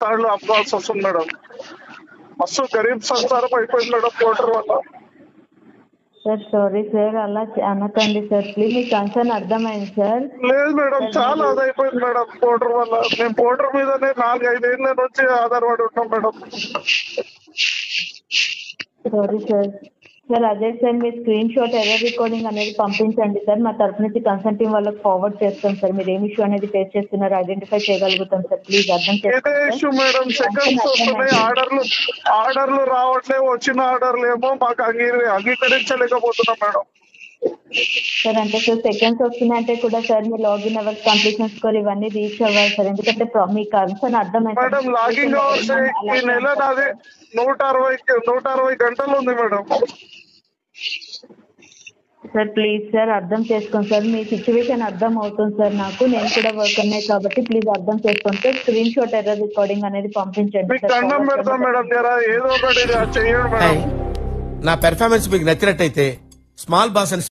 తాళ్ళు అమ్మాల్సి వస్తుంది మేడం. మస్తు గరీబ్ సంసారం అయిపోయింది మేడం పోటర్ వల్ల. సార్ సారీ సార్, అలా అనకండి సార్ ప్లీజ్. మీ కన్సర్న్ అర్థమైంది సార్. లేదు మేడం, చాలా అదైపోయింది మేడం పోటర్ వల్ల. మేము పోటర్ మీదనే 4-5 ఏళ్ళ నుంచి ఆధారపడి ఉంటాం మేడం. Sorry sir. సార్ అదే సార్, మీ స్క్రీన్ షాట్ ఎర్రర్ రికార్డింగ్ అనేది పంపించండి సార్. మా తరఫు నుంచి కన్సర్న్ టీం వాళ్ళకి ఫార్వర్డ్ చేస్తాం సార్. మీరు ఏం ఇష్యూ అనేది ఫేస్ చేస్తున్నారో ఐడెంటిఫై చేయగలుగుతాం సార్. ప్లీజ్ అర్థం ఇదే ఇష్యూ మేడం. సెకండ్స్ వస్తున్నాయి, ఆర్డర్లు రావట్లేవు. వచ్చిన ఆర్డర్లు ఏమో మాకు అంగీకరించలేకపోతున్నాం మేడం. సార్ అంటే సార్ సెకండ్స్ వస్తున్నాయంటే కూడా సార్ మీ లాగిన్ అవర్స్, కంప్లీషన్ స్కోర్ ఇవన్నీ రీచ్ అవ్వాలి సార్. ఎందుకంటే మీ కన్సర్న్ అర్థమైంది మేడం. లాగింగ్ అవర్స్ ఈ నెల నాది 160 గంటలు ఉంది మేడం. సార్ ప్లీజ్ సార్ అర్థం చేసుకోండి సార్. మీ సిచ్యువేషన్ అర్థం అవుతుంది సార్ నాకు. నేను కూడా వర్క్ ఉన్నాయి కాబట్టి ప్లీజ్ అర్థం చేసుకోండి sir. Screen shot error recording అనేది పంపించండి. మీకు దండం పెడతాం మేడం, జరా ఏదో ఒకటి చేయండి మేడం. నా పెర్ఫార్మెన్స్ మీకు నచ్చినట్టయితే స్మాల్ బాస్ అని